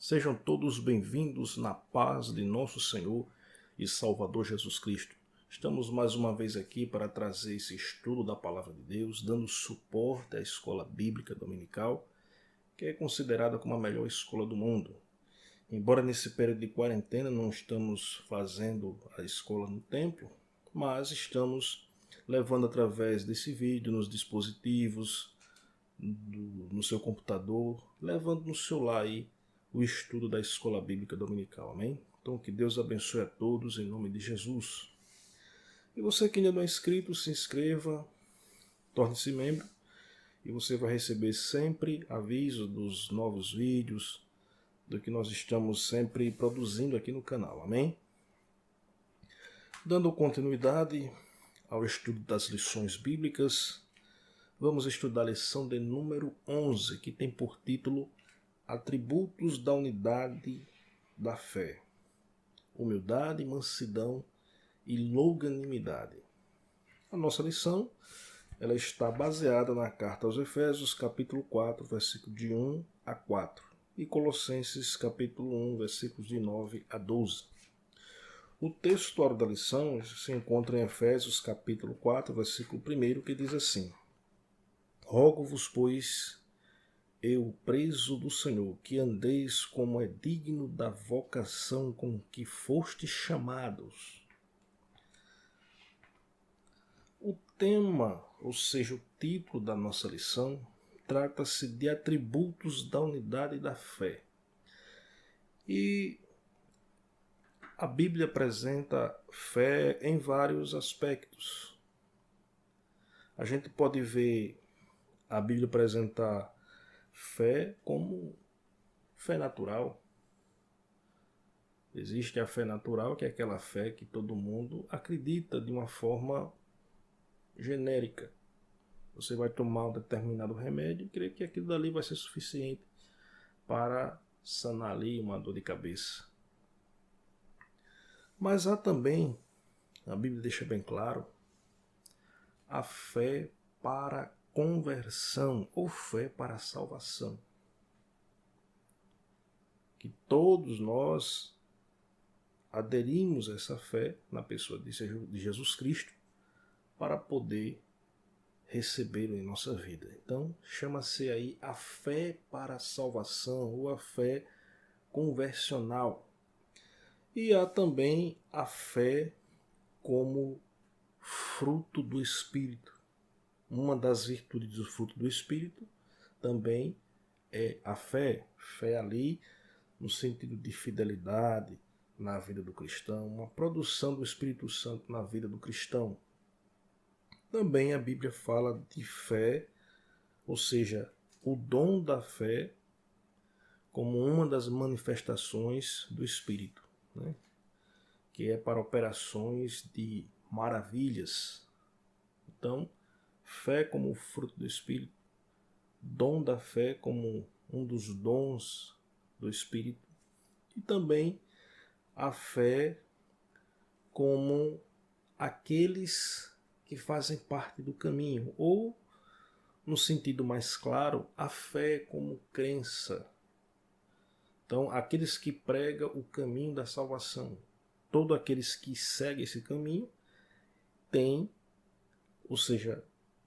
Sejam todos bem-vindos na paz de nosso Senhor e Salvador Jesus Cristo. Estamos mais uma vez aqui para trazer esse estudo da Palavra de Deus, dando suporte à escola bíblica dominical, que é considerada como a melhor escola do mundo. Embora nesse período de quarentena não estamos fazendo a escola no templo, mas estamos levando através desse vídeo nos dispositivos, no seu computador, levando no celular aí o estudo da escola bíblica dominical, amém? Então que Deus abençoe a todos em nome de Jesus. E você que ainda não é inscrito, se inscreva, torne-se membro e você vai receber sempre aviso dos novos vídeos, do que nós estamos sempre produzindo aqui no canal, amém? Dando continuidade ao estudo das lições bíblicas, vamos estudar a lição de número 11, que tem por título Atributos da unidade da fé: humildade, mansidão e longanimidade. A nossa lição ela está baseada na carta aos Efésios, capítulo 4, versículo de 1 a 4, e Colossenses, capítulo 1, versículos de 9 a 12. O textuário da lição se encontra em Efésios, capítulo 4, versículo 1, que diz assim: Rogo-vos, pois, eu, preso do Senhor, que andeis como é digno da vocação com que fostes chamados. O tema, ou seja, o título da nossa lição, trata-se de atributos da unidade da fé. E a Bíblia apresenta fé em vários aspectos. A gente pode ver a Bíblia apresentar fé como fé natural. Existe a fé natural, que é aquela fé que todo mundo acredita de uma forma genérica. Você vai tomar um determinado remédio e crê que aquilo dali vai ser suficiente para sanar ali uma dor de cabeça. Mas há também, a Bíblia deixa bem claro, a fé para conversão ou fé para salvação. Que todos nós aderimos a essa fé na pessoa de Jesus Cristo para poder recebê-lo em nossa vida. Então, chama-se aí a fé para a salvação ou a fé conversional. E há também a fé como fruto do Espírito. Uma das virtudes do fruto do Espírito também é a fé. Fé ali no sentido de fidelidade na vida do cristão, uma produção do Espírito Santo na vida do cristão. Também a Bíblia fala de fé, ou seja, o dom da fé como uma das manifestações do Espírito, né? Que é para operações de maravilhas. Então, fé como fruto do Espírito, dom da fé como um dos dons do Espírito, e também a fé como aqueles que fazem parte do caminho, ou, no sentido mais claro, a fé como crença. Então, aqueles que pregam o caminho da salvação, todos aqueles que seguem esse caminho, têm, ou seja,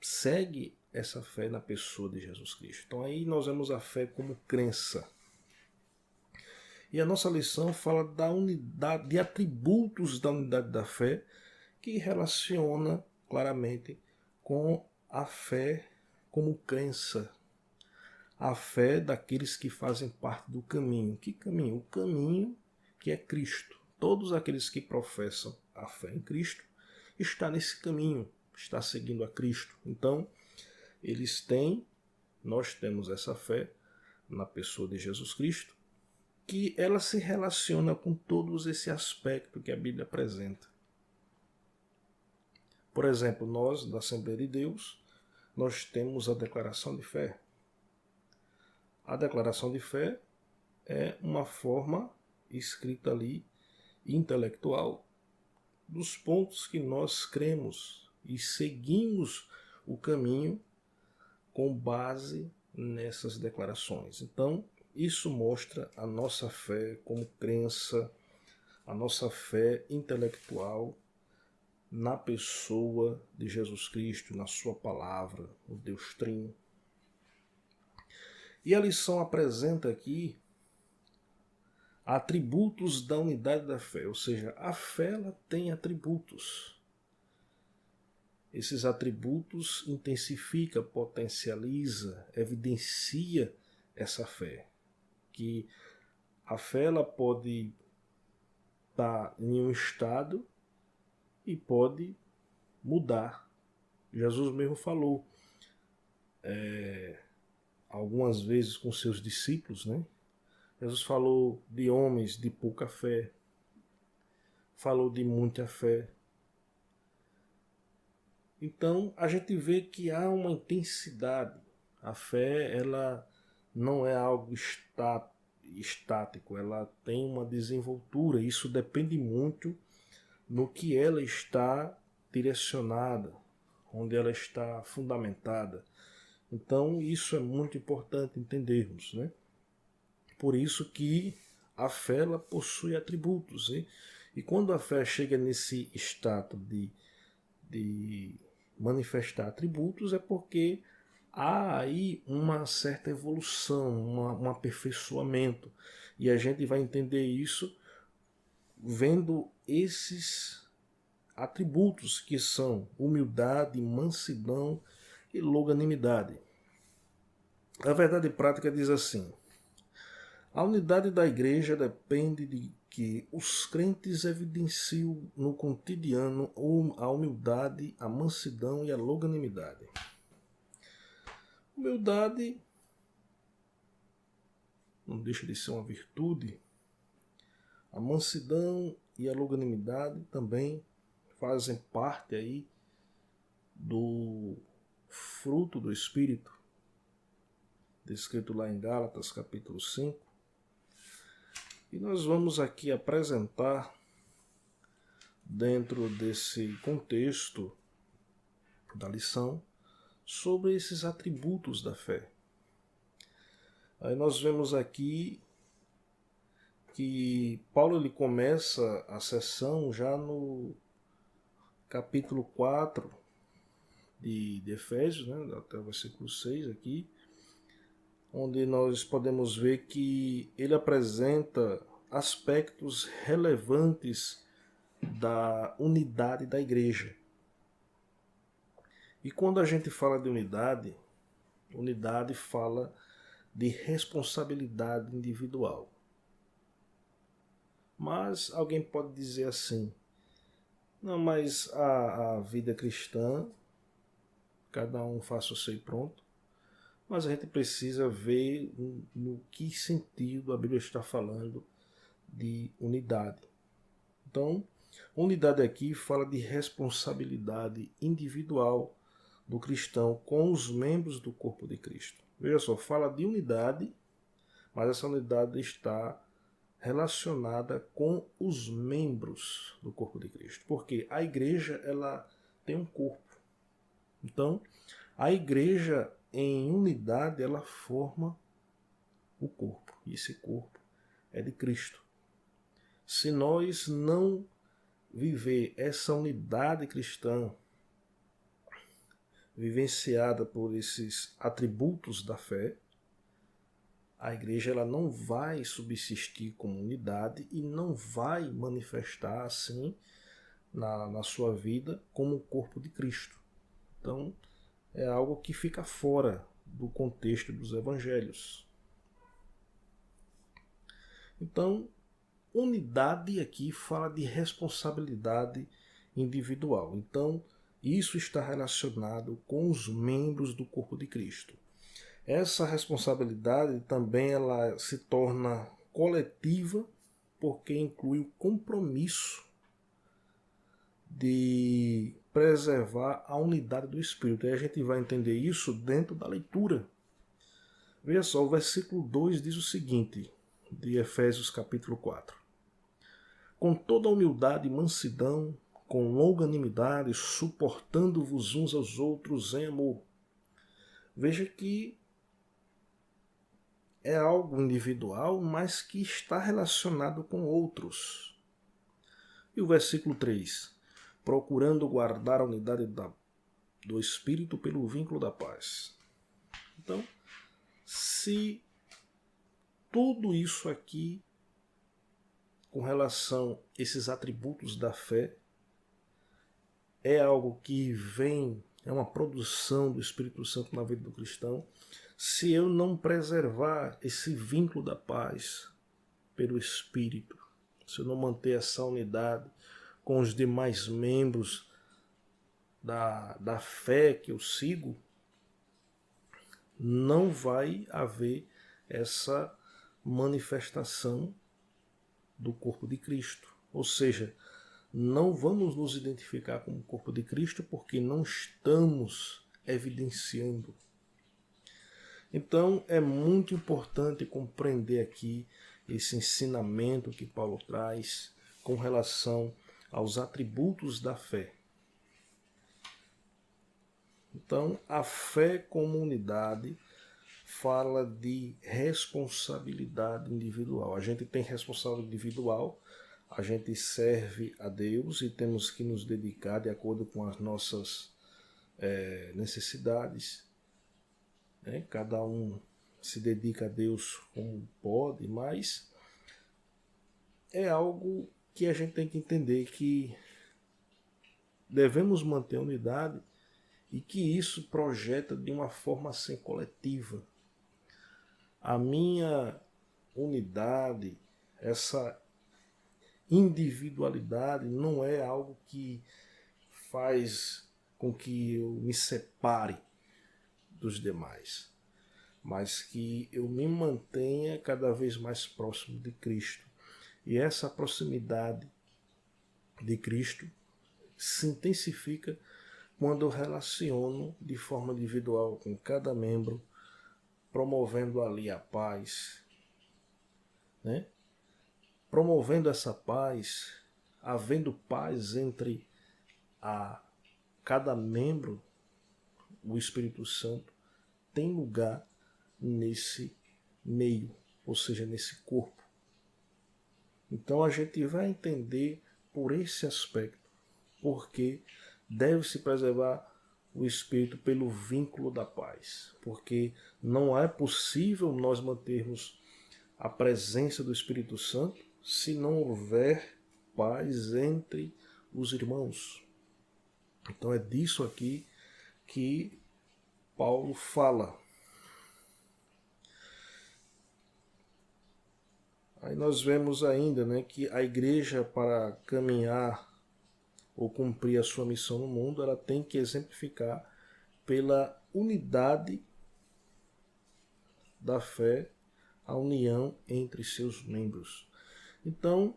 segue essa fé na pessoa de Jesus Cristo. Então aí nós vemos a fé como crença. E a nossa lição fala da unidade, de atributos da unidade da fé, que relaciona claramente com a fé como crença. A fé daqueles que fazem parte do caminho. Que caminho? O caminho que é Cristo. Todos aqueles que professam a fé em Cristo estão nesse caminho, está seguindo a Cristo. Então, nós temos essa fé na pessoa de Jesus Cristo, que ela se relaciona com todos esse aspecto que a Bíblia apresenta. Por exemplo, nós, da Assembleia de Deus, nós temos a declaração de fé. A declaração de fé é uma forma escrita ali, intelectual, dos pontos que nós cremos e seguimos o caminho com base nessas declarações. Então, Isso mostra a nossa fé como crença, a nossa fé intelectual na pessoa de Jesus Cristo, na sua palavra, o Deus Trino. E a lição apresenta aqui atributos da unidade da fé, ou seja, a fé ela tem atributos. Esses atributos intensifica, potencializa, evidencia essa fé. Que a fé ela pode estar em um estado e pode mudar. Jesus mesmo falou algumas vezes com seus discípulos, né? Jesus falou de homens de pouca fé, falou de muita fé. Então a gente vê que há uma intensidade. A fé ela não é algo estático, ela tem uma desenvoltura. Isso depende muito no que ela está direcionada, onde ela está fundamentada. Então isso é muito importante entendermos, né? Por isso que a fé ela possui atributos. E quando a fé chega nesse estado de manifestar atributos, é porque há aí uma certa evolução, um aperfeiçoamento. E a gente vai entender isso vendo esses atributos que são humildade, mansidão e longanimidade. A verdade prática diz assim: a unidade da igreja depende de que os crentes evidenciem no cotidiano a humildade, a mansidão e a longanimidade. Humildade não deixa de ser uma virtude. A mansidão e a longanimidade também fazem parte aí do fruto do Espírito, descrito lá em Gálatas capítulo 5. E nós vamos aqui apresentar, dentro desse contexto da lição, sobre esses atributos da fé. Aí nós vemos aqui que Paulo ele começa a sessão já no capítulo 4 de Efésios, né, até o versículo 6 aqui, onde nós podemos ver que ele apresenta aspectos relevantes da unidade da igreja. E quando a gente fala de unidade, unidade fala de responsabilidade individual. Mas alguém pode dizer assim: não, mas a vida cristã, cada um faça o seu e pronto. Mas a gente precisa ver no que sentido a Bíblia está falando de unidade. Então, unidade aqui fala de responsabilidade individual do cristão com os membros do corpo de Cristo. Veja só, fala de unidade, mas essa unidade está relacionada com os membros do corpo de Cristo. Porque a igreja ela tem um corpo. Então, a igreja em unidade ela forma o corpo. E esse corpo é de Cristo. Se nós não viver essa unidade cristã, vivenciada por esses atributos da fé, a igreja ela não vai subsistir como unidade e não vai manifestar assim na sua vida como o corpo de Cristo. Então, é algo que fica fora do contexto dos evangelhos. Então, unidade aqui fala de responsabilidade individual. Então, isso está relacionado com os membros do corpo de Cristo. Essa responsabilidade também ela se torna coletiva porque inclui o compromisso de preservar a unidade do Espírito. E a gente vai entender isso dentro da leitura. Veja só, o versículo 2 diz o seguinte, de Efésios capítulo 4. Com toda humildade e mansidão, com longanimidade, suportando-vos uns aos outros em amor. Veja que é algo individual, mas que está relacionado com outros. E o versículo 3: procurando guardar a unidade do Espírito pelo vínculo da paz. Então, se tudo isso aqui, com relação a esses atributos da fé, é algo que vem, é uma produção do Espírito Santo na vida do cristão, se eu não preservar esse vínculo da paz pelo Espírito, se eu não manter essa unidade com os demais membros da fé que eu sigo, não vai haver essa manifestação do corpo de Cristo. Ou seja, não vamos nos identificar como corpo de Cristo porque não estamos evidenciando. Então é muito importante compreender aqui esse ensinamento que Paulo traz com relação aos atributos da fé. Então, a fé como unidade fala de responsabilidade individual. A gente tem responsabilidade individual, a gente serve a Deus e temos que nos dedicar de acordo com as nossas necessidades. Né? Cada um se dedica a Deus como pode, mas é algo que a gente tem que entender que devemos manter a unidade e que isso projeta de uma forma assim coletiva. A minha unidade, essa individualidade não é algo que faz com que eu me separe dos demais, mas que eu me mantenha cada vez mais próximo de Cristo. E essa proximidade de Cristo se intensifica quando eu relaciono de forma individual com cada membro, promovendo ali a paz, né? Promovendo essa paz, havendo paz entre cada membro, o Espírito Santo tem lugar nesse meio, ou seja, nesse corpo. Então a gente vai entender por esse aspecto, porque deve-se preservar o Espírito pelo vínculo da paz, porque não é possível nós mantermos a presença do Espírito Santo se não houver paz entre os irmãos. Então é disso aqui que Paulo fala. Aí nós vemos ainda, né, que a igreja, para caminhar ou cumprir a sua missão no mundo, ela tem que exemplificar pela unidade da fé, a união entre seus membros. Então,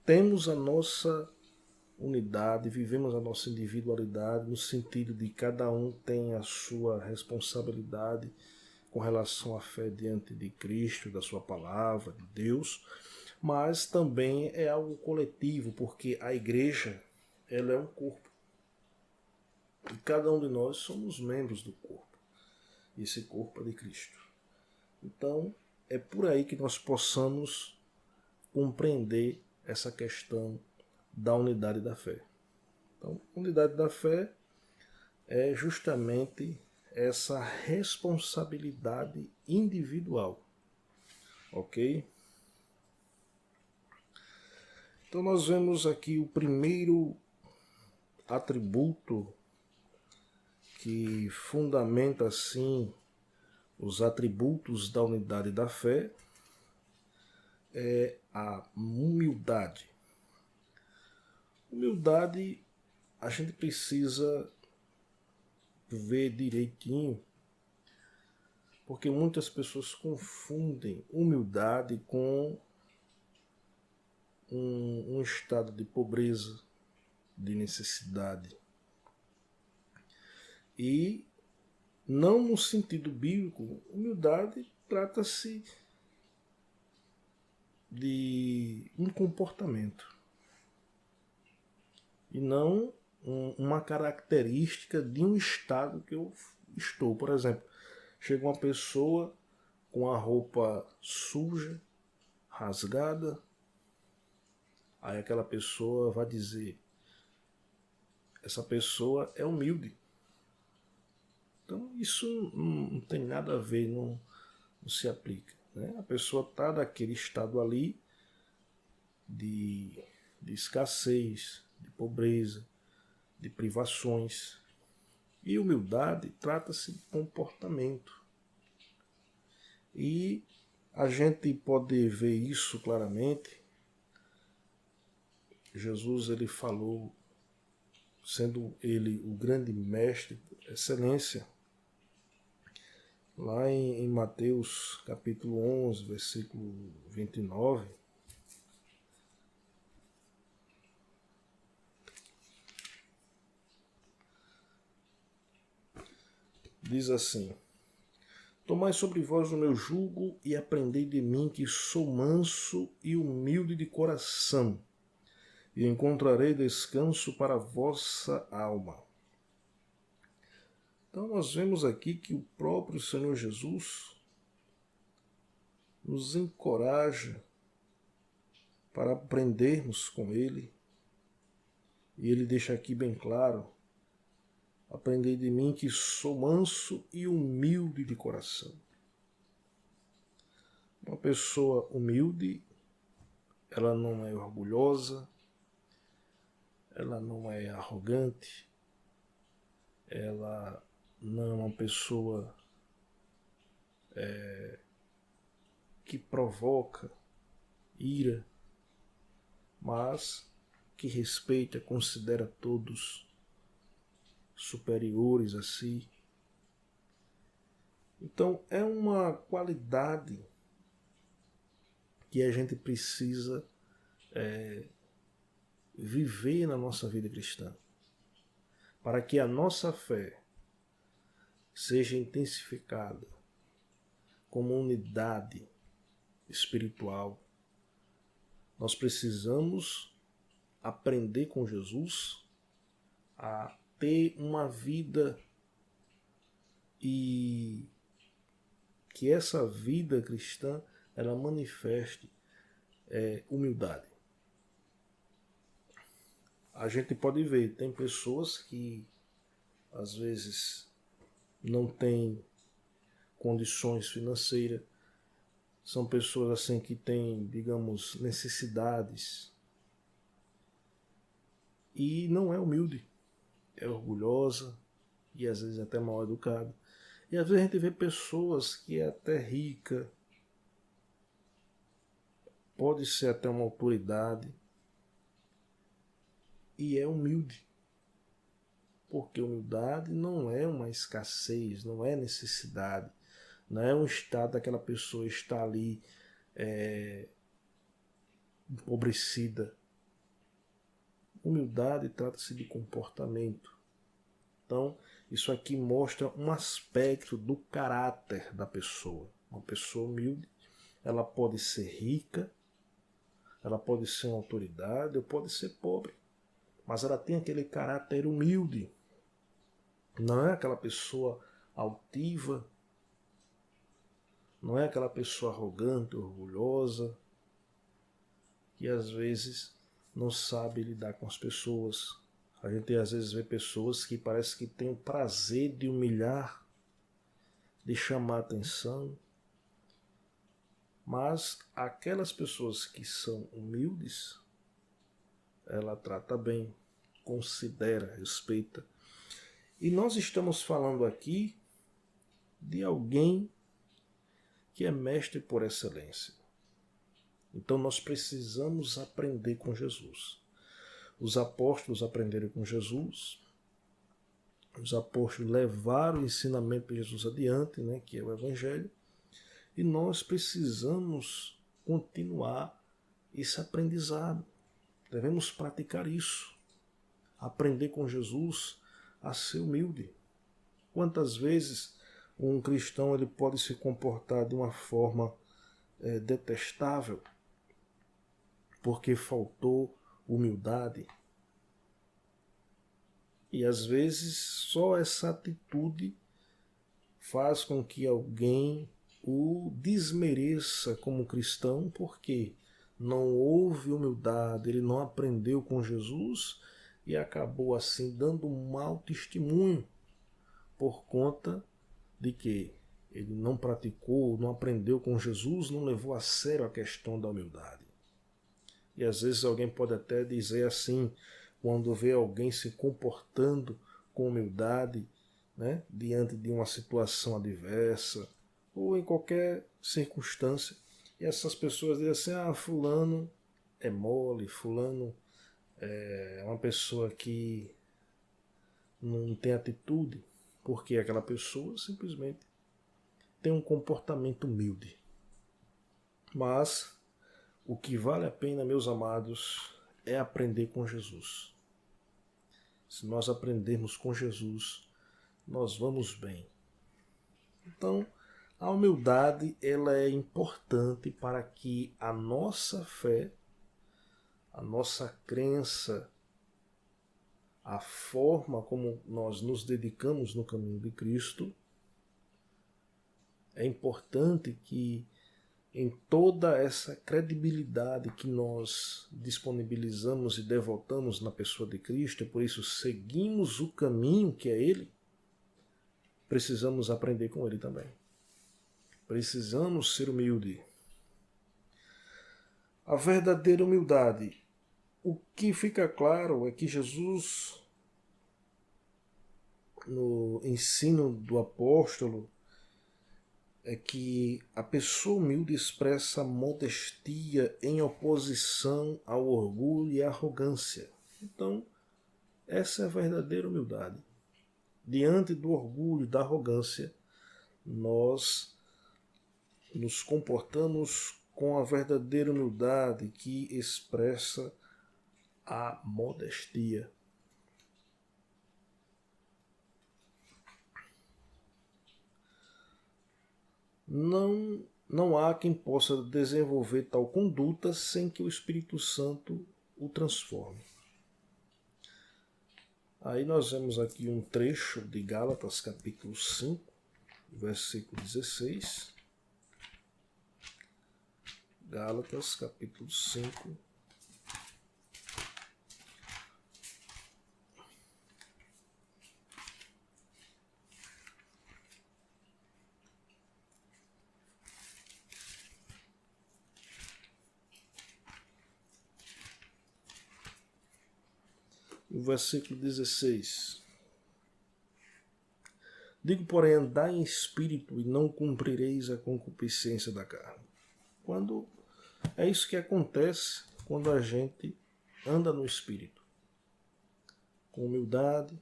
temos a nossa unidade, vivemos a nossa individualidade, no sentido de cada um tem a sua responsabilidade com relação à fé diante de Cristo, da sua palavra, de Deus, mas também é algo coletivo, porque a igreja, ela é um corpo. E cada um de nós somos membros do corpo. E esse corpo é de Cristo. Então, é por aí que nós possamos compreender essa questão da unidade da fé. Então, a unidade da fé é justamente essa responsabilidade individual. Ok? Então nós vemos aqui o primeiro atributo que fundamenta assim os atributos da unidade da fé é a humildade. Humildade, a gente precisa ver direitinho, porque muitas pessoas confundem humildade com um estado de pobreza, de necessidade. E não no sentido bíblico, humildade trata-se de um comportamento e não uma característica de um estado que eu estou. Por exemplo, chega uma pessoa com a roupa suja, rasgada, aí aquela pessoa vai dizer, essa pessoa é humilde. Então isso não tem nada a ver, não se aplica. Né? A pessoa está naquele estado ali de escassez, de pobreza, de privações. E humildade trata-se de comportamento. E a gente pode ver isso claramente. Jesus ele falou, sendo ele o grande mestre, excelência, lá em Mateus capítulo 11, versículo 29, diz assim: Tomai sobre vós o meu jugo e aprendei de mim, que sou manso e humilde de coração, e encontrarei descanso para a vossa alma. Então nós vemos aqui que o próprio Senhor Jesus nos encoraja para aprendermos com Ele, e Ele deixa aqui bem claro: aprendei de mim, que sou manso e humilde de coração. Uma pessoa humilde, ela não é orgulhosa, ela não é arrogante, ela não é uma pessoa que provoca ira, mas que respeita, considera todos superiores a si. Então é uma qualidade que a gente precisa viver na nossa vida cristã, para que a nossa fé seja intensificada como unidade espiritual. Nós precisamos aprender com Jesus a ter uma vida e que essa vida cristã ela manifeste humildade. A gente pode ver, tem pessoas que às vezes não têm condições financeiras, são pessoas assim que têm, digamos, necessidades e não é humilde, é orgulhosa e às vezes até mal educada. E às vezes a gente vê pessoas que é até rica, pode ser até uma autoridade e é humilde. Porque humildade não é uma escassez, não é necessidade, não é um estado daquela pessoa estar ali empobrecida. Humildade trata-se de comportamento. Então, isso aqui mostra um aspecto do caráter da pessoa. Uma pessoa humilde, ela pode ser rica, ela pode ser uma autoridade, ou pode ser pobre, mas ela tem aquele caráter humilde. Não é aquela pessoa altiva, não é aquela pessoa arrogante, orgulhosa, que às vezes não sabe lidar com as pessoas. A gente às vezes vê pessoas que parece que têm o prazer de humilhar, de chamar atenção, mas aquelas pessoas que são humildes, ela trata bem, considera, respeita. E nós estamos falando aqui de alguém que é mestre por excelência. Então nós precisamos aprender com Jesus. Os apóstolos aprenderam com Jesus, os apóstolos levaram o ensinamento de Jesus adiante, né, que é o Evangelho, e nós precisamos continuar esse aprendizado. Devemos praticar isso, aprender com Jesus a ser humilde. Quantas vezes um cristão ele pode se comportar de uma forma detestável porque faltou humildade. E às vezes só essa atitude faz com que alguém o desmereça como cristão, porque não houve humildade, ele não aprendeu com Jesus e acabou assim dando um mau testemunho por conta de que ele não praticou, não aprendeu com Jesus, não levou a sério a questão da humildade. E às vezes alguém pode até dizer assim, quando vê alguém se comportando com humildade, né, diante de uma situação adversa, ou em qualquer circunstância, e essas pessoas dizem assim, fulano é mole, fulano é uma pessoa que não tem atitude, porque aquela pessoa simplesmente tem um comportamento humilde. Mas o que vale a pena, meus amados, é aprender com Jesus. Se nós aprendermos com Jesus, nós vamos bem. Então, a humildade ela é importante para que a nossa fé, a nossa crença, a forma como nós nos dedicamos no caminho de Cristo, é importante que em toda essa credibilidade que nós disponibilizamos e devotamos na pessoa de Cristo, e por isso seguimos o caminho que é Ele, precisamos aprender com Ele também. Precisamos ser humildes. A verdadeira humildade. O que fica claro é que Jesus, no ensino do apóstolo, é que a pessoa humilde expressa modestia em oposição ao orgulho e à arrogância. Então, essa é a verdadeira humildade. Diante do orgulho e da arrogância, nós nos comportamos com a verdadeira humildade que expressa a modestia. Não há quem possa desenvolver tal conduta sem que o Espírito Santo o transforme. Aí nós vemos aqui um trecho de Gálatas capítulo 5, versículo 16. Gálatas capítulo 5. O versículo 16. Digo, porém, andai em espírito e não cumprireis a concupiscência da carne. É isso que acontece quando a gente anda no espírito. Com humildade,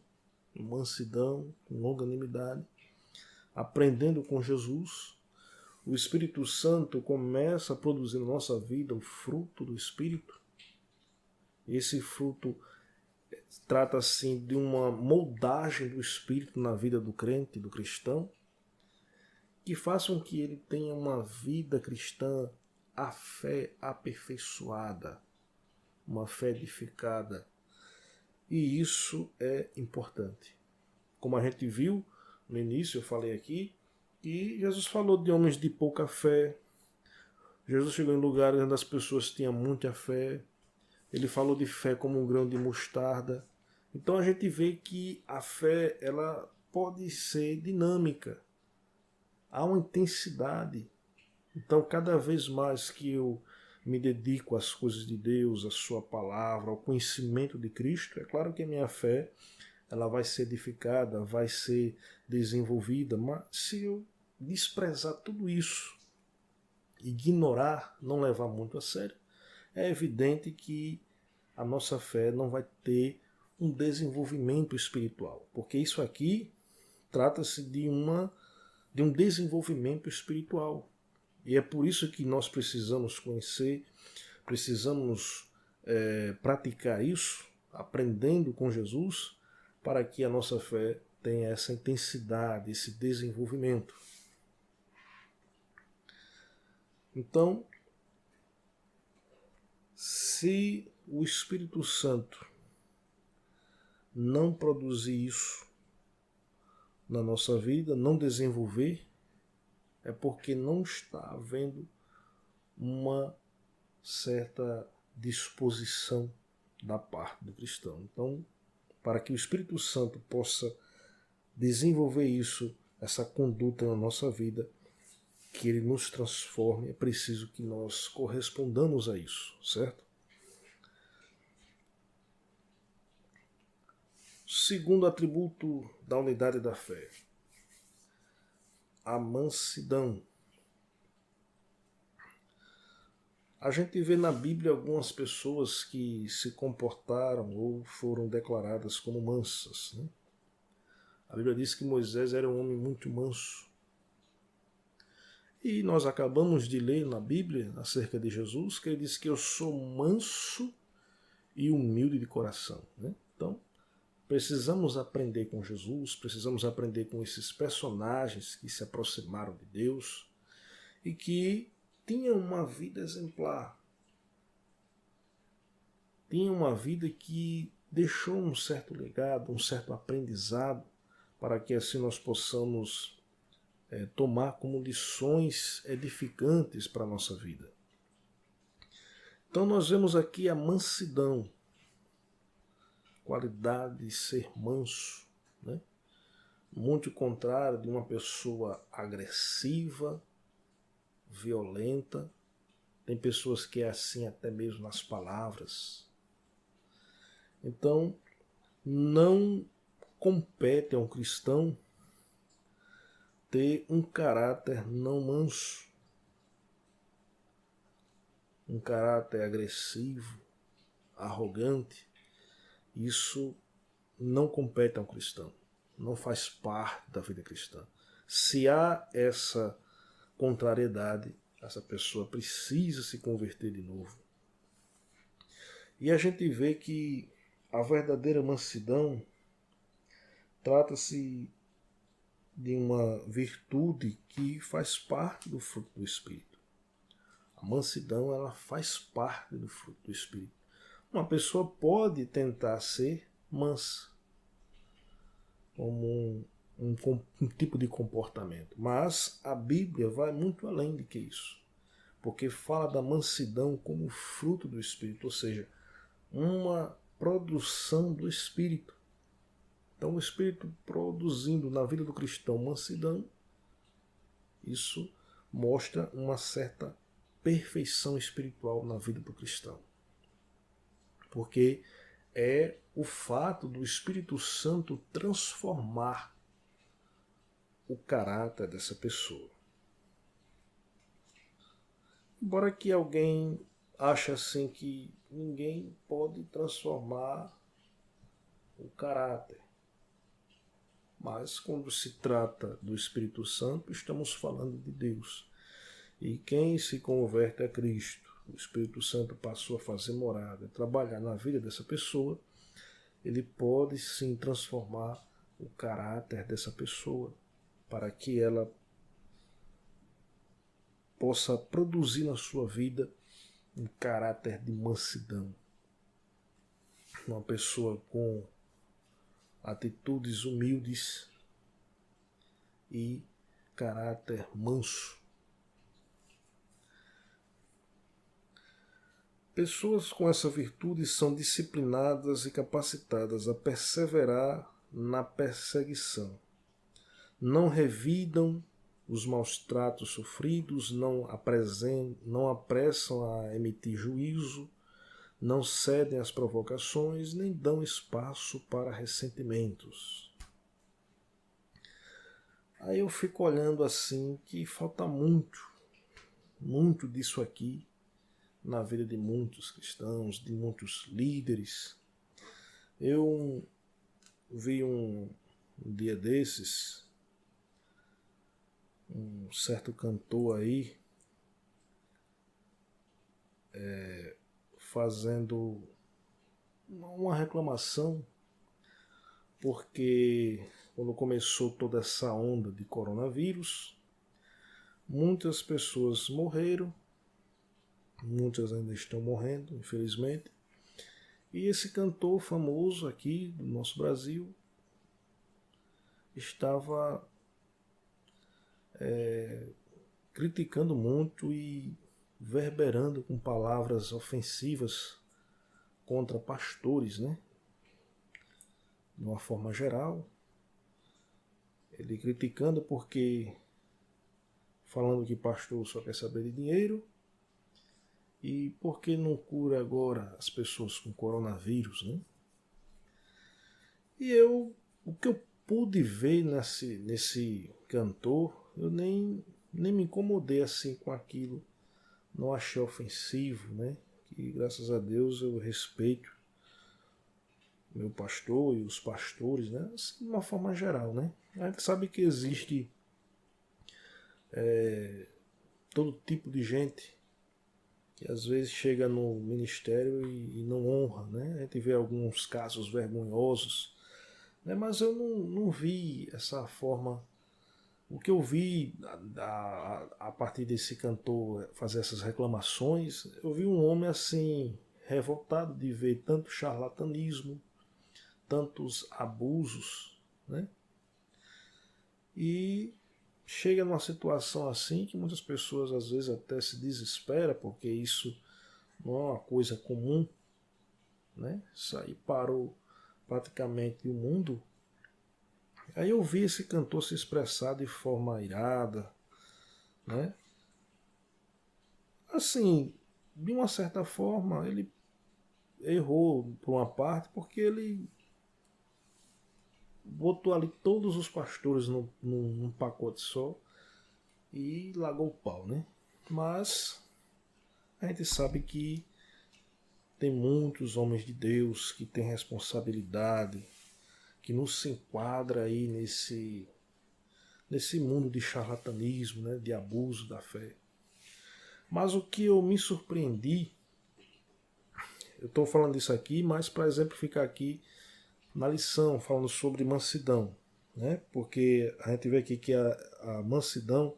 com mansidão, com longanimidade, aprendendo com Jesus, o Espírito Santo começa a produzir na nossa vida o fruto do Espírito. Esse fruto trata assim de uma moldagem do Espírito na vida do crente, do cristão, que façam que ele tenha uma vida cristã, a fé aperfeiçoada, uma fé edificada. E isso é importante. Como a gente viu no início, eu falei aqui, que Jesus falou de homens de pouca fé. Jesus chegou em lugares onde as pessoas tinham muita fé. Ele falou de fé como um grão de mostarda. Então a gente vê que a fé ela pode ser dinâmica. Há uma intensidade. Então cada vez mais que eu me dedico às coisas de Deus, à sua palavra, ao conhecimento de Cristo, é claro que a minha fé ela vai ser edificada, vai ser desenvolvida, mas se eu desprezar tudo isso, ignorar, não levar muito a sério, é evidente que a nossa fé não vai ter um desenvolvimento espiritual, porque isso aqui trata-se de um desenvolvimento espiritual. E é por isso que nós precisamos conhecer, precisamos praticar isso, aprendendo com Jesus, para que a nossa fé tenha essa intensidade, esse desenvolvimento. Então, se o Espírito Santo não produzir isso na nossa vida, não desenvolver é porque não está havendo uma certa disposição da parte do cristão. Então, para que o Espírito Santo possa desenvolver isso, essa conduta na nossa vida, que ele nos transforme, é preciso que nós correspondamos a isso, certo? Segundo atributo da unidade da fé, a mansidão. A gente vê na Bíblia algumas pessoas que se comportaram ou foram declaradas como mansas, né? A Bíblia diz que Moisés era um homem muito manso. E nós acabamos de ler na Bíblia acerca de Jesus, que ele diz que eu sou manso e humilde de coração, né? Então, precisamos aprender com Jesus, precisamos aprender com esses personagens que se aproximaram de Deus e que tinham uma vida exemplar. Tinham uma vida que deixou um certo legado, um certo aprendizado, para que assim nós possamos tomar como lições edificantes para a nossa vida. Então nós vemos aqui a mansidão, qualidade de ser manso, né? Muito contrário de uma pessoa agressiva, violenta. Tem pessoas que é assim até mesmo nas palavras. Então, não compete a um cristão ter um caráter não manso, um caráter agressivo, arrogante. Isso não compete a um cristão, não faz parte da vida cristã. Se há essa contrariedade, essa pessoa precisa se converter de novo. E a gente vê que a verdadeira mansidão trata-se de uma virtude que faz parte do fruto do Espírito. A mansidão, ela faz parte do fruto do Espírito. Uma pessoa pode tentar ser mansa, como um tipo de comportamento, mas a Bíblia vai muito além de que isso, porque fala da mansidão como fruto do Espírito, ou seja, uma produção do Espírito. Então, o Espírito produzindo na vida do cristão mansidão, isso mostra uma certa perfeição espiritual na vida do cristão. Porque é o fato do Espírito Santo transformar o caráter dessa pessoa. Embora que alguém ache assim que ninguém pode transformar o caráter. Mas quando se trata do Espírito Santo, estamos falando de Deus. E quem se converte a Cristo, o Espírito Santo passou a fazer morada, a trabalhar na vida dessa pessoa, ele pode sim transformar o caráter dessa pessoa, para que ela possa produzir na sua vida um caráter de mansidão. Uma pessoa com atitudes humildes e caráter manso. Pessoas com essa virtude são disciplinadas e capacitadas a perseverar na perseguição. Não revidam os maus tratos sofridos, não apressam a emitir juízo, não cedem às provocações, nem dão espaço para ressentimentos. Aí eu fico olhando assim que falta muito disso aqui na vida de muitos cristãos, de muitos líderes. Eu vi um dia desses, um certo cantor aí, fazendo uma reclamação, porque quando começou toda essa onda de coronavírus, muitas pessoas morreram, muitas ainda estão morrendo, infelizmente, e esse cantor famoso aqui do nosso Brasil estava criticando muito e verberando com palavras ofensivas contra pastores, né? De uma forma geral. Ele criticando porque falando que pastor só quer saber de dinheiro e porque não cura agora as pessoas com coronavírus, né? E o que eu pude ver nesse cantor, eu nem me incomodei assim com aquilo, não achei ofensivo, né? Que graças a Deus eu respeito meu pastor e os pastores, né? Assim, de uma forma geral, né? A gente sabe que existe todo tipo de gente que às vezes chega no ministério e não honra, né? A gente vê alguns casos vergonhosos, né? Mas eu não vi essa forma. O que eu vi a partir desse cantor fazer essas reclamações, eu vi um homem assim revoltado de ver tanto charlatanismo, tantos abusos, né? E chega numa situação assim que muitas pessoas às vezes até se desesperam porque isso não é uma coisa comum, né? Isso aí parou praticamente o mundo. Aí eu vi esse cantor se expressar de forma irada, né? Assim, de uma certa forma, ele errou por uma parte porque ele botou ali todos os pastores num pacote só e largou o pau, né? Mas a gente sabe que tem muitos homens de Deus que têm responsabilidade, que não se enquadra aí nesse mundo de charlatanismo, né, de abuso da fé. Mas o que eu me surpreendi, eu estou falando isso aqui, mas para exemplificar aqui na lição, falando sobre mansidão, né? Porque a gente vê aqui que a mansidão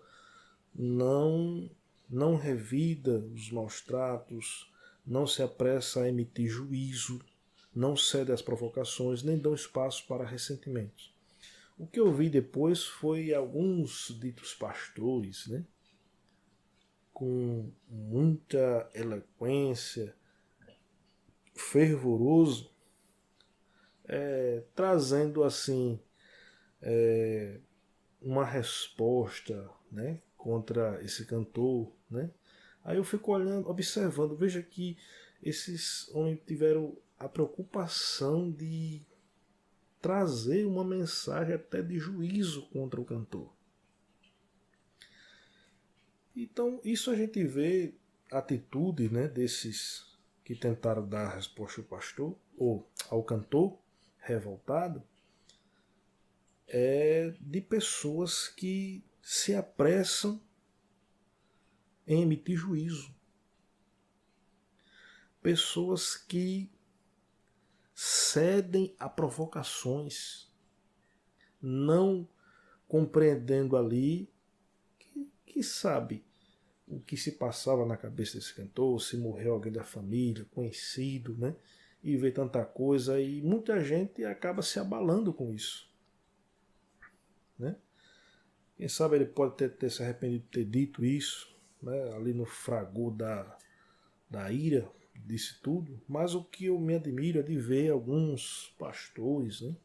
não revida os maus tratos, não se apressa a emitir juízo, não cede às provocações, nem dão espaço para ressentimentos. O que eu vi depois foi alguns ditos pastores, né, com muita eloquência, fervoroso, trazendo assim uma resposta, né, contra esse cantor, né? Aí eu fico olhando, observando, veja que esses homens tiveram a preocupação de trazer uma mensagem até de juízo contra o cantor. Então, isso a gente vê a atitude, né, desses que tentaram dar a resposta ao pastor, ou ao cantor revoltado, é de pessoas que se apressam em emitir juízo. Pessoas que cedem a provocações, não compreendendo ali que sabe o que se passava na cabeça desse cantor, se morreu alguém da família, conhecido, né? E vê tanta coisa e muita gente acaba se abalando com isso, né? Quem sabe ele pode ter se arrependido de ter dito isso, né? Ali no fragor da ira, disse tudo, mas o que eu me admiro é de ver alguns pastores, né?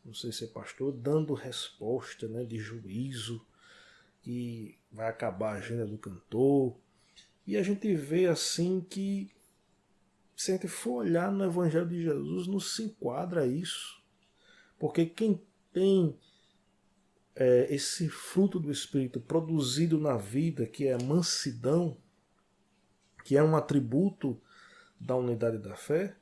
Não sei se é pastor, dando resposta, né, de juízo, que vai acabar a agenda do cantor. E a gente vê assim que, se a gente for olhar no Evangelho de Jesus, não se enquadra isso. Porque quem tem esse fruto do Espírito produzido na vida, que é a mansidão, que é um atributo da unidade da fé,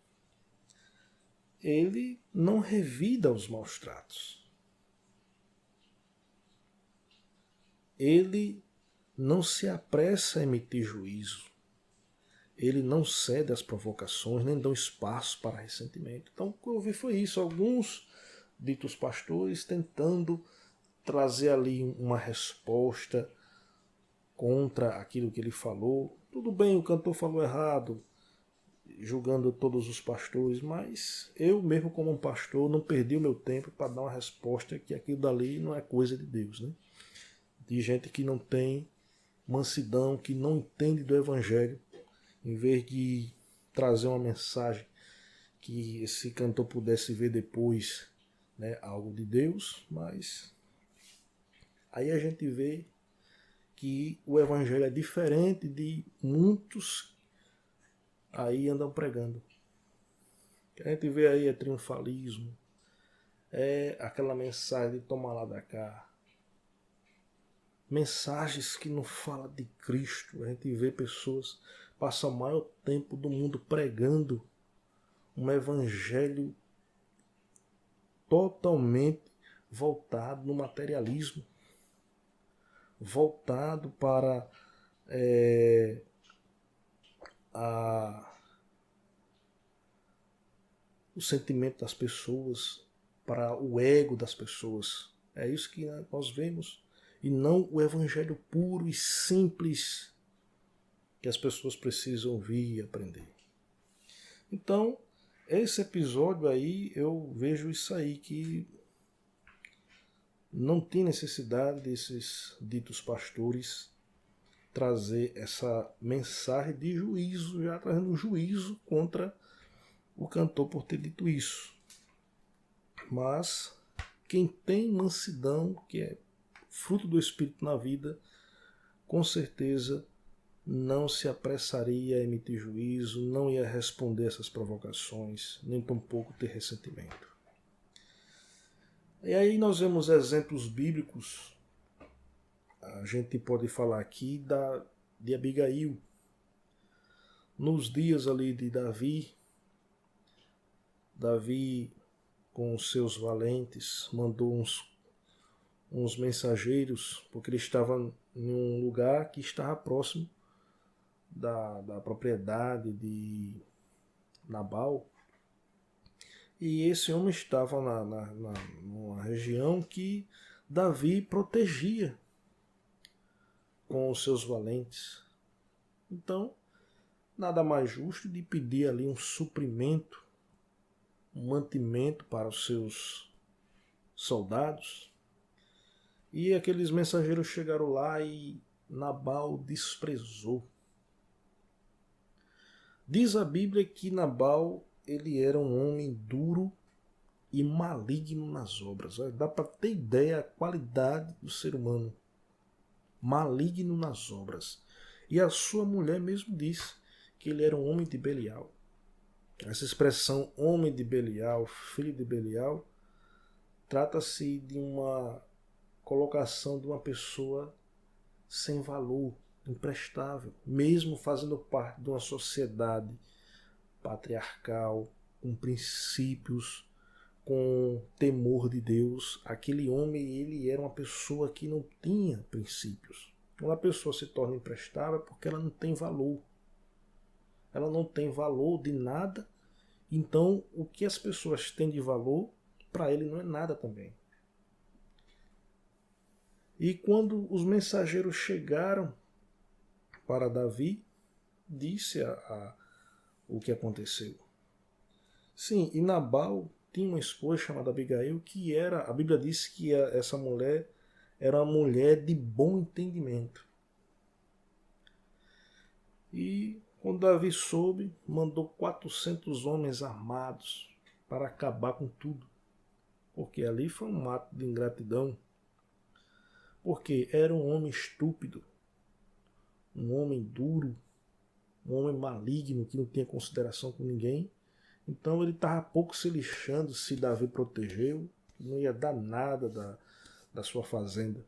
ele não revida os maus tratos. Ele não se apressa a emitir juízo. Ele não cede às provocações, nem dá espaço para ressentimento. Então, o que eu vi foi isso. Alguns ditos pastores tentando trazer ali uma resposta contra aquilo que ele falou. Tudo bem, o cantor falou errado, julgando todos os pastores, mas eu mesmo como um pastor não perdi o meu tempo para dar uma resposta que aquilo dali não é coisa de Deus, né? de gente que não tem mansidão, que não entende do Evangelho, em vez de trazer uma mensagem que esse cantor pudesse ver depois, né, algo de Deus, mas aí a gente vê que o Evangelho é diferente de muitos aí andam pregando. O que a gente vê aí é triunfalismo, é aquela mensagem de tomar lá da cá, mensagens que não falam de Cristo. A gente vê pessoas passam o maior tempo do mundo pregando um evangelho totalmente voltado no materialismo, voltado para a, o sentimento das pessoas, para o ego das pessoas. É isso que nós vemos, e não o evangelho puro e simples que as pessoas precisam ouvir e aprender. Então, esse episódio aí, eu vejo isso aí, que não tem necessidade desses ditos pastores trazer essa mensagem de juízo, já trazendo um juízo contra o cantor por ter dito isso. Mas quem tem mansidão, que é fruto do Espírito na vida, com certeza não se apressaria a emitir juízo, não ia responder essas provocações, nem tampouco ter ressentimento. E aí nós vemos exemplos bíblicos. A gente pode falar aqui de Abigail. Nos dias ali de Davi com os seus valentes mandou uns mensageiros, porque ele estava em um lugar que estava próximo da propriedade de Nabal. E esse homem estava numa região que Davi protegia com os seus valentes. Então, nada mais justo de pedir ali um suprimento, um mantimento para os seus soldados. E aqueles mensageiros chegaram lá e Nabal desprezou. Diz a Bíblia que Nabal ele era um homem duro e maligno nas obras. Dá para ter ideia da qualidade do ser humano. Maligno nas obras. E a sua mulher mesmo disse que ele era um homem de Belial. Essa expressão homem de Belial, filho de Belial, trata-se de uma colocação de uma pessoa sem valor, imprestável, mesmo fazendo parte de uma sociedade patriarcal, com princípios, com temor de Deus. Aquele homem, ele era uma pessoa que não tinha princípios. Quando a pessoa se torna imprestável é porque ela não tem valor. Ela não tem valor de nada, então o que as pessoas têm de valor, para ele não é nada também. E quando os mensageiros chegaram para Davi, disse o que aconteceu. Sim, e Nabal tinha uma esposa chamada Abigail, que era, a Bíblia diz que essa mulher era uma mulher de bom entendimento. E quando Davi soube, mandou 400 homens armados para acabar com tudo. Porque ali foi um ato de ingratidão. Porque era um homem estúpido, um homem duro, um homem maligno que não tinha consideração com ninguém. Então ele estava pouco se lixando se Davi protegeu, não ia dar nada da sua fazenda.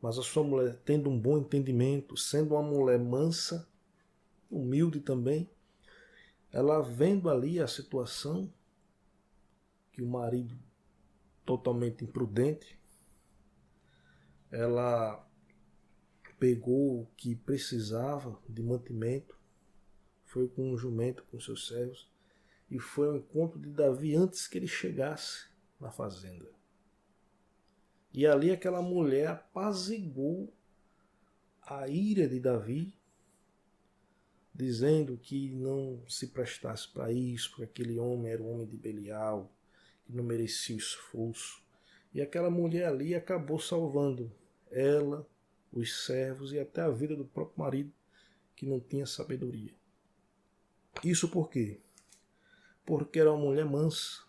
Mas a sua mulher, tendo um bom entendimento, sendo uma mulher mansa, humilde também, ela vendo ali a situação, que o marido totalmente imprudente, ela pegou o que precisava de mantimento, foi com um jumento, com seus servos, e foi ao encontro de Davi antes que ele chegasse na fazenda. E ali aquela mulher apaziguou a ira de Davi, dizendo que não se prestasse para isso, porque aquele homem era um homem de Belial, que não merecia o esforço. E aquela mulher ali acabou salvando ela, os servos e até a vida do próprio marido, que não tinha sabedoria. Isso por quê? Porque era uma mulher mansa,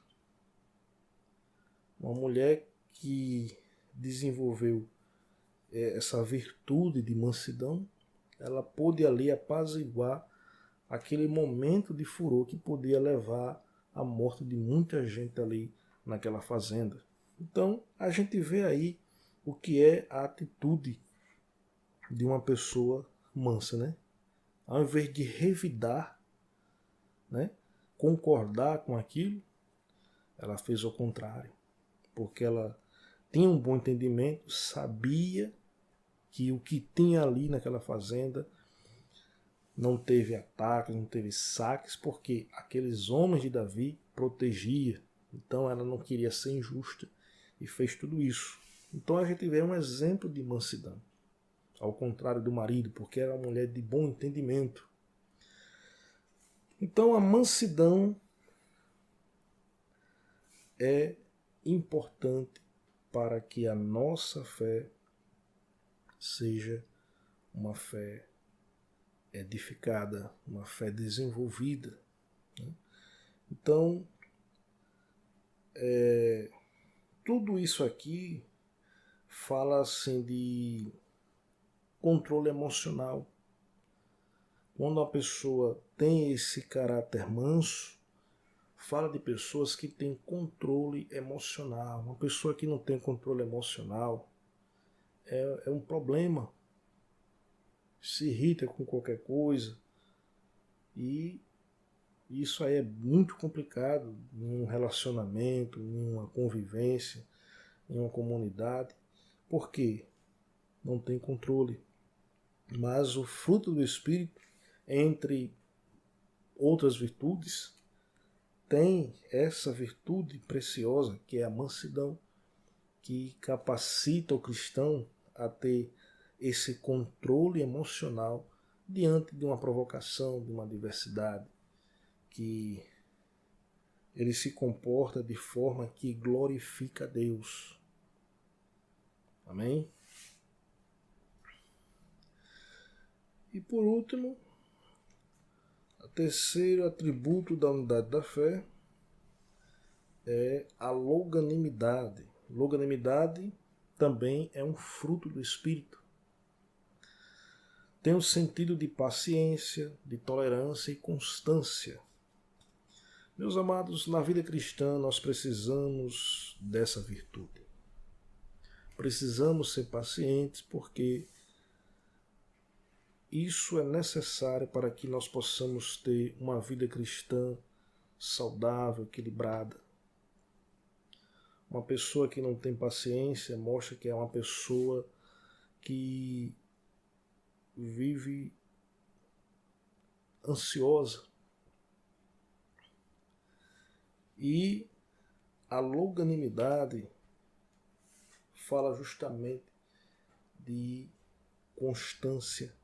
uma mulher que desenvolveu essa virtude de mansidão. Ela pôde ali apaziguar aquele momento de furor que podia levar à morte de muita gente ali naquela fazenda. Então a gente vê aí o que é a atitude de uma pessoa mansa, né? Ao invés de revidar, né, concordar com aquilo, ela fez o contrário, porque ela tinha um bom entendimento, sabia que o que tinha ali naquela fazenda não teve ataques, não teve saques, porque aqueles homens de Davi protegiam. Então ela não queria ser injusta e fez tudo isso. Então a gente vê um exemplo de mansidão, ao contrário do marido, porque era uma mulher de bom entendimento. Então a mansidão é importante para que a nossa fé seja uma fé edificada, uma fé desenvolvida. Então, tudo isso aqui fala assim de controle emocional. Quando uma pessoa tem esse caráter manso, fala de pessoas que têm controle emocional. Uma pessoa que não tem controle emocional é um problema. Se irrita com qualquer coisa. E isso aí é muito complicado em um relacionamento, em uma convivência, em uma comunidade. Por quê? Não tem controle. Mas o fruto do Espírito, entre outras virtudes, tem essa virtude preciosa que é a mansidão, que capacita o cristão a ter esse controle emocional diante de uma provocação, de uma adversidade, que ele se comporta de forma que glorifica a Deus. Amém? E por último, o terceiro atributo da unidade da fé é a longanimidade. Longanimidade também é um fruto do Espírito. Tem o sentido de paciência, de tolerância e constância. Meus amados, na vida cristã nós precisamos dessa virtude. Precisamos ser pacientes porque isso é necessário para que nós possamos ter uma vida cristã saudável, equilibrada. Uma pessoa que não tem paciência mostra que é uma pessoa que vive ansiosa. E a longanimidade fala justamente de constância,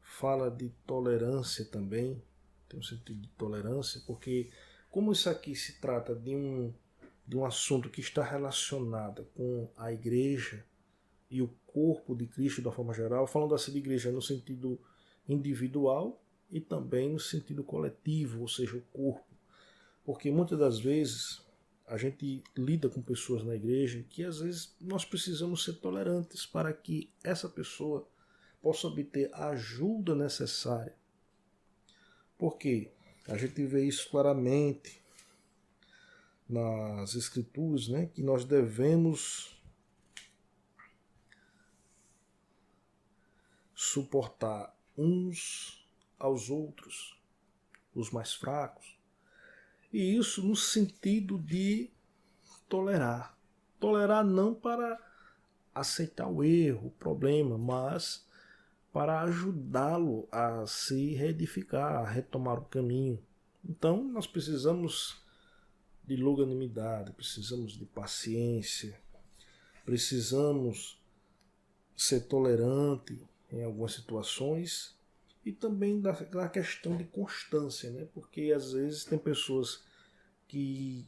fala de tolerância também, tem um sentido de tolerância, porque como isso aqui se trata de um assunto que está relacionado com a igreja e o corpo de Cristo da forma geral, falando assim de igreja no sentido individual e também no sentido coletivo, ou seja, o corpo. Porque muitas das vezes a gente lida com pessoas na igreja que às vezes nós precisamos ser tolerantes para que essa pessoa possa obter a ajuda necessária. Porque a gente vê isso claramente nas Escrituras, né, que nós devemos suportar uns aos outros, os mais fracos. E isso no sentido de tolerar. Tolerar não para aceitar o erro, o problema, mas para ajudá-lo a se reedificar, a retomar o caminho. Então nós precisamos de longanimidade, precisamos de paciência, precisamos ser tolerante em algumas situações e também da questão de constância, né? Porque às vezes tem pessoas que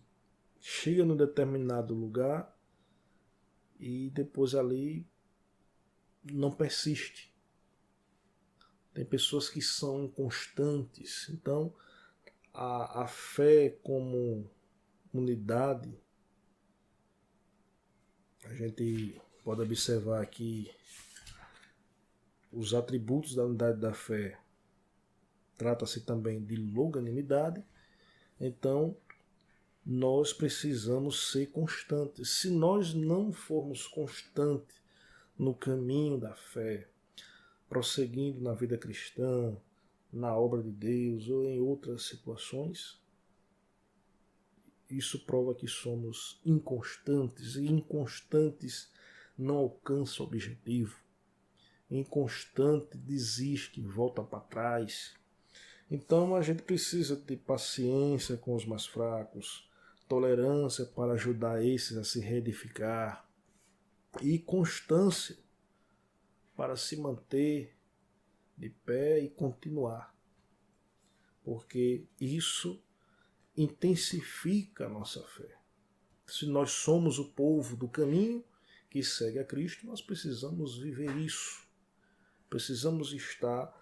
chegam num determinado lugar e depois ali não persiste. Tem pessoas que são inconstantes. Então, a fé como unidade, a gente pode observar aqui os atributos da unidade da fé. Trata-se também de longanimidade. Então, nós precisamos ser constantes. Se nós não formos constantes no caminho da fé, prosseguindo na vida cristã, na obra de Deus ou em outras situações, isso prova que somos inconstantes, e inconstantes não alcançam o objetivo. Inconstante desiste, volta para trás. Então a gente precisa ter paciência com os mais fracos, tolerância para ajudar esses a se reedificar e constância para se manter de pé e continuar. Porque isso intensifica a nossa fé. Se nós somos o povo do caminho que segue a Cristo, nós precisamos viver isso. Precisamos estar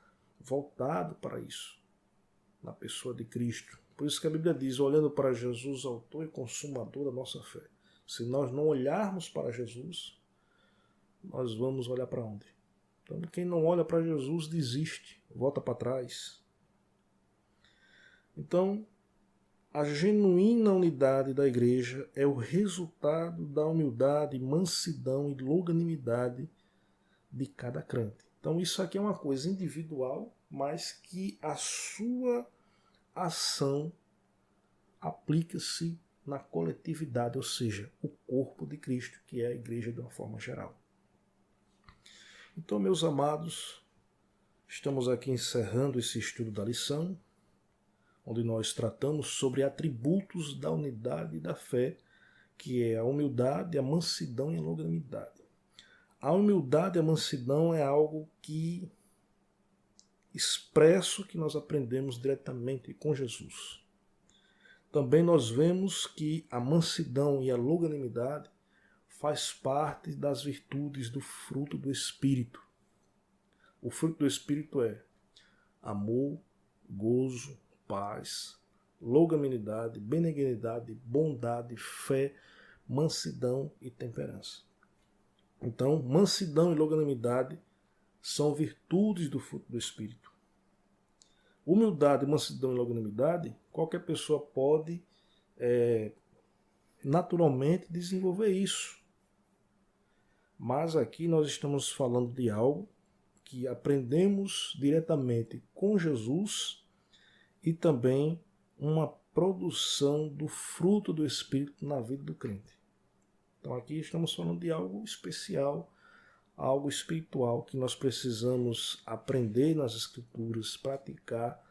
voltado para isso, na pessoa de Cristo. Por isso que a Bíblia diz, olhando para Jesus, autor e consumador da nossa fé. Se nós não olharmos para Jesus, nós vamos olhar para onde? Então, quem não olha para Jesus desiste, volta para trás. Então, a genuína unidade da igreja é o resultado da humildade, mansidão e longanimidade de cada crente. Então isso aqui é uma coisa individual, mas que a sua ação aplica-se na coletividade, ou seja, o corpo de Cristo, que é a igreja de uma forma geral. Então, meus amados, estamos aqui encerrando esse estudo da lição, onde nós tratamos sobre atributos da unidade da fé, que é a humildade, a mansidão e a longanimidade. A humildade e a mansidão é algo que expresso que nós aprendemos diretamente com Jesus. Também nós vemos que a mansidão e a longanimidade faz parte das virtudes do fruto do Espírito. O fruto do Espírito é amor, gozo, paz, longanimidade, benignidade, bondade, fé, mansidão e temperança. Então, mansidão e longanimidade são virtudes do fruto do Espírito. Humildade, mansidão e longanimidade, qualquer pessoa pode naturalmente desenvolver isso. Mas aqui nós estamos falando de algo que aprendemos diretamente com Jesus e também uma produção do fruto do Espírito na vida do crente. Então aqui estamos falando de algo especial, algo espiritual que nós precisamos aprender nas Escrituras, praticar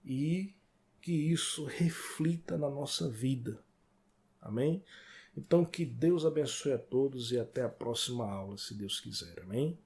e que isso reflita na nossa vida. Amém? Então que Deus abençoe a todos e até a próxima aula, se Deus quiser. Amém?